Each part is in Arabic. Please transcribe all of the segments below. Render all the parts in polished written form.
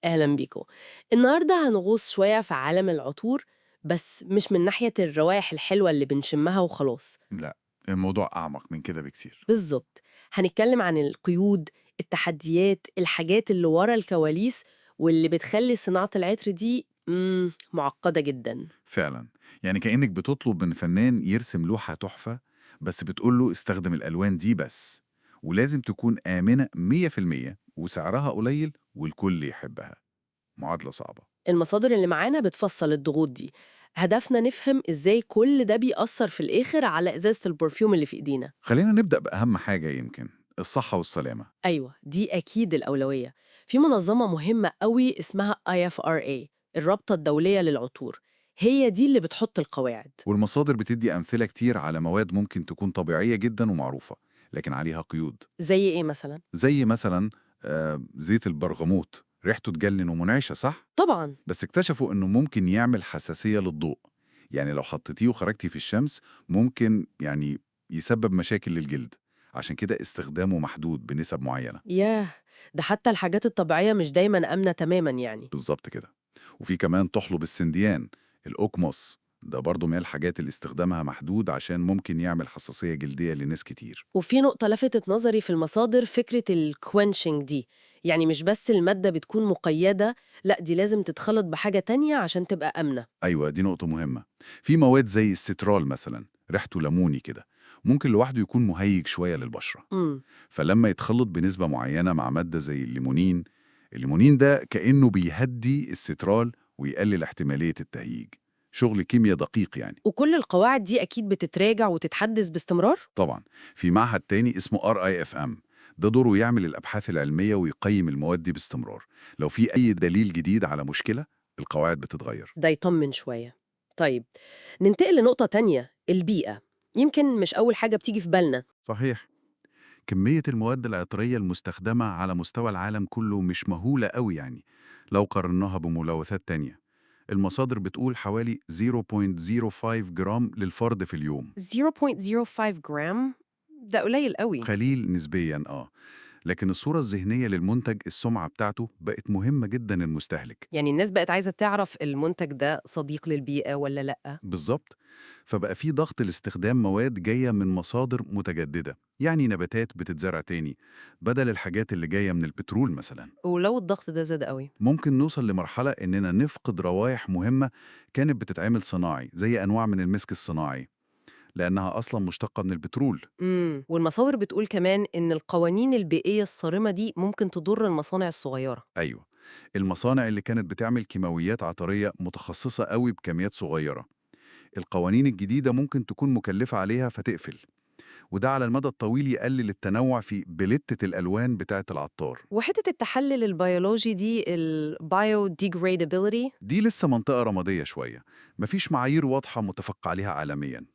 أهلا بيكم. النهاردة هنغوص شوية في عالم العطور، بس مش من ناحية الروائح الحلوة اللي بنشمها وخلاص. لأ، الموضوع أعمق من كده بكتير. بالظبط. هنتكلم عن القيود، التحديات، الحاجات اللي ورا الكواليس، واللي بتخلي صناعة العطر دي معقدة جدا. فعلًا، يعني كأنِّك بتطلب من فنان يرسم لوحة تحفة، بس بتقول له استخدم الألوان دي بس، ولازم تكون آمنة 100% وسعرها قليل والكل يحبها. معادلة صعبة. المصادر اللي معانا بتفصل الضغوط دي. هدفنا نفهم إزاي كل ده بيأثر في الآخر على إزازة البرفيوم اللي في إيدينا. خلّينا نبدأ بأهم حاجة يمكن، الصحة والسلامة. أيوة، دي أكيد الأولوية. في منظمة مهمة قوي اسمها IFRA، الرابطة الدولية للعطور. هي دي اللي بتحط القواعد. والمصادر بتدّي أمثلة كتير على مواد ممكن تكون طبيعية جدًا ومعروفة، لكن عليها قيود. زي إيه مثلا؟ زي مثلًا زيت البرغموت، ريحته تجنن ومنعشة صح؟ طبعا. بس اكتشفوا إنه ممكن يعمل حساسية للضوء، يعني لو حطيتيه وخرجتي في الشمس ممكن يسبب مشاكل للجلد، عشان كده استخدامه محدود بنسب معينة. ياه، ده حتى الحاجات الطبيعية مش دايما آمنة تماما يعني. بالظبط كده. وفي كمان طحلب السنديان، الأوكموس، ده برضه من الحاجات اللي استخدامها محدود عشان ممكن يعمل حساسية جلدية لناس كتير. وفي نقطة لفتت نظري في المصادر، فكرة الكوينشنج دي. يعني مش بس المادة بتكون مقيدة، لا دي لازم تتخلط بحاجة تانية عشان تبقى آمنة. أيوة دي نقطة مهمة. في مواد زي السترول مثلا ريحته ليموني كده، ممكن لوحده يكون مهيج شوية للبشرة. امم فلما يتخلط بنسبة معينة مع مادة زي الليمونين، الليمونين ده كأنه بيهدي السترال ويقلل احتمالية التهيج. شغل كيمياء دقيق يعني. وكل القواعد دي أكيد بتتراجع وتتحدث باستمرار؟ طبعا. في معهد تاني اسمه RIFM، ده دوره يعمل الأبحاث العلمية ويقيم المواد دي باستمرار. لو في أي دليل جديد على مشكلة القواعد بتتغير. ده يطمن شوية. طيب، ننتقل لنقطة تانية، البيئة. يمكن مش أول حاجة بتيجي في بالنا. صحيح. كمية المواد العطرية المستخدمة على مستوى العالم كله مش مهولة قوي يعني، لو قارناها بملوثات تانية. المصادر بتقول حوالي 0.05 جرام للفرد في اليوم. 0.05 جرام؟ ده قليل قوي. قليل نسبياً لكن الصورة الذهنية للمنتج، السمعة بتاعته بقت مهمة جداً للمستهلك. يعني الناس بقت عايزة تعرف المنتج ده صديق للبيئة ولا لأ. بالظبط. فبقى في ضغط لاستخدام مواد جاية من مصادر متجددة، يعني نباتات بتتزرع تاني، بدل الحاجات اللي جاية من البترول مثلاً. ولو الضغط ده زاد قوي؟ ممكن نوصل لمرحلة إننا نفقد روايح مهمة كانت بتتعمل صناعي، زي أنواع من المسك الصناعي، لأنها أصلا مشتقة من البترول. والمصادر بتقول كمان إن القوانين البيئية الصارمة دي ممكن تضر المصانع الصغيرة. أيوة، المصانع اللي كانت بتعمل كيماويات عطرية متخصصة قوي بكميات صغيرة، القوانين الجديدة ممكن تكون مكلفة عليها فتقفل، وده على المدى الطويل يقلل التنوع في بلتة الألوان بتاعة العطار. وحتة التحلل البيولوجي دي، البايوديجريدابيليتي. دي لسه منطقة رمادية شوية، مفيش معايير واضحة متفق عليها عالميا.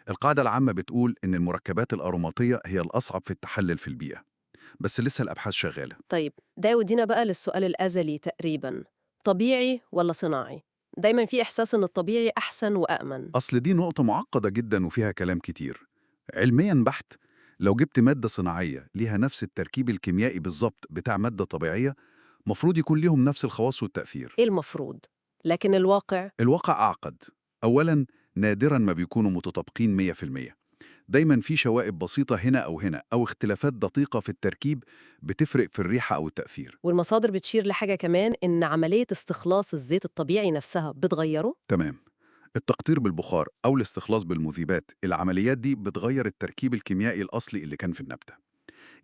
القاعدة العامة بتقول إن المركبات الأروماتية هي الأصعب في التحلل في البيئة، بس لسه الأبحاث شغالة. طيب، ده يودينا بقى للسؤال الأزلي تقريبا، طبيعي ولا صناعي؟ دايما في إحساس إن الطبيعي أحسن وأأمن. أصل دي نقطة معقدة جدا وفيها كلام كتير. علميا بحت، لو جبت مادة صناعية ليها نفس التركيب الكيميائي بالظبط بتاع مادة طبيعية، مفروض يكون ليهم نفس الخواص والتأثير. إيه المفروض؟ لكن الواقع. الواقع أعقد. أولا، نادرا ما بيكونوا متطابقين 100%. دايما في شوائب بسيطة هنا أو هنا، أو اختلافات دقيقة في التركيب بتفرق في الريحة أو التأثير. والمصادر بتشير لحاجة كمان، إن عملية استخلاص الزيت الطبيعي نفسها بتغيره. تمام. التقطير بالبخار أو الاستخلاص بالمذيبات، العمليات دي بتغير التركيب الكيميائي الأصلي اللي كان في النبتة.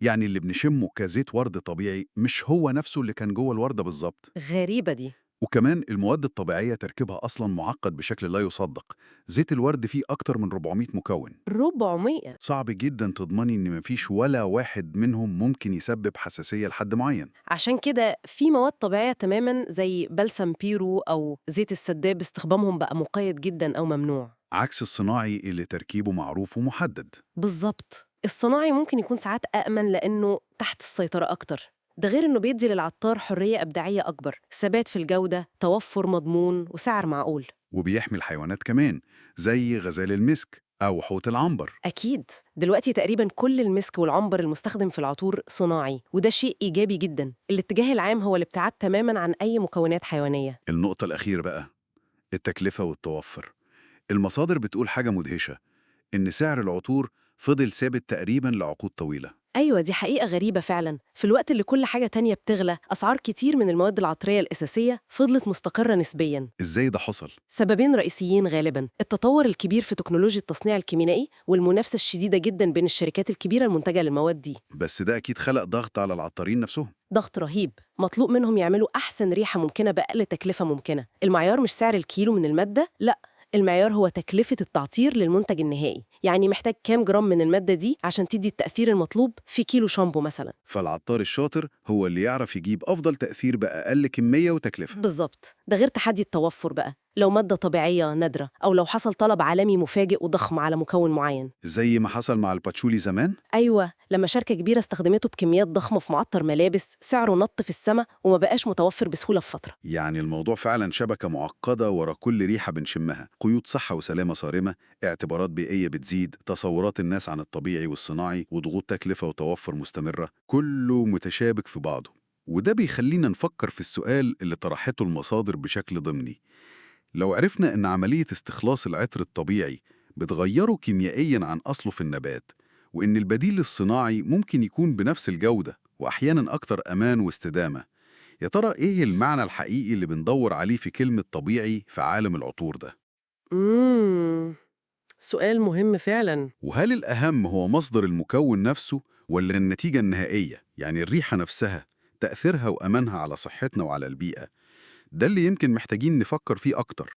يعني اللي بنشمه كزيت ورد طبيعي مش هو نفسه اللي كان جوه الوردة بالظبط. غريبة دي. وكمان المواد الطبيعية تركيبها أصلا معقد بشكل لا يصدق. زيت الورد فيه أكتر من 400 مكون. 400؟ صعب جدا تضمني إن مفيش ولا واحد منهم ممكن يسبب حساسية لحد معين. عشان كده في مواد طبيعية تماماً زي بلسم بيرو أو زيت السداد استخدامهم بقى مقيد جداً أو ممنوع. عكس الصناعي اللي تركيبه معروف ومحدد. بالظبط. الصناعي ممكن يكون ساعات أأمن لأنه تحت السيطرة أكتر. ده غير إنه بيدي للعطار حرية إبداعية أكبر، ثبات في الجودة، توفر مضمون وسعر معقول. وبيحمي الحيوانات كمان، زي غزال المسك أو حوت العنبر. أكيد. دلوقتي تقريبا كل المسك والعنبر المستخدم في العطور صناعي، وده شيء إيجابي جدا. الاتجاه العام هو الابتعاد تماما عن أي مكونات حيوانية. النقطة الأخيرة بقى، التكلفة والتوفر. المصادر بتقول حاجة مدهشة، إن سعر العطور فضل ثابت تقريبا لعقود طويلة. أيوة، دي حقيقة غريبة فعلا. في الوقت اللي كل حاجة تانية بتغلى، أسعار كتير من المواد العطرية الأساسية فضلت مستقرة نسبياً. إزاي ده حصل؟ سببين رئيسيين غالباً: التطور الكبير في تكنولوجيا التصنيع الكيميائي، والمنافسة الشديدة جداً بين الشركات الكبيرة المنتجة للمواد دي. بس ده أكيد خلق ضغط على العطارين نفسهم. ضغط رهيب. مطلوب منهم يعملوا أحسن ريحة ممكنة بأقل تكلفة ممكنة. المعيار مش سعر الكيلو من المادة، لأ، المعيار هو تكلفة التعطير للمنتج النهائي. يعني محتاج كام جرام من المادة دي عشان تدي التأثير المطلوب في كيلو شامبو مثلا. فالعطار الشاطر هو اللي يعرف يجيب أفضل تأثير بأقل كمية وتكلفة. بالظبط. ده غير تحدي التوفر بقى، لو مادة طبيعية نادرة أو لو حصل طلب عالمي مفاجئ وضخم على مكون معين. زي ما حصل مع الباتشولي زمان. أيوة، لما شركة كبيرة استخدمته بكميات ضخمة في معطر ملابس، سعره نط في السماء وما بقاش متوفر بسهولة في فترة. يعني الموضوع فعلا شبكة معقدة ورا كل ريحة بنشمها، قيود صحة وسلامة صارمة، اعتبارات بيئية بتزيد، تصورات الناس عن الطبيعي والصناعي، وضغوط تكلفة وتوفر مستمرة، كله متشابك في بعضه. وده بيخلينا نفكر في السؤال اللي طرحته المصادر بشكل ضمني. لو عرفنا إن عملية استخلاص العطر الطبيعي بتغيره كيميائياً عن أصله في النبات، وإن البديل الصناعي ممكن يكون بنفس الجودة وأحياناً أكتر أمان واستدامة، يا ترى إيه المعنى الحقيقي اللي بندور عليه في كلمة طبيعي في عالم العطور ده؟ امم سؤال مهم فعلا. وهل الأهم هو مصدر المكون نفسه ولا النتيجة النهائية، يعني الريحة نفسها، تأثيرها وأمانها على صحتنا وعلى البيئة؟ ده اللي يمكن محتاجين نفكر فيه أكتر.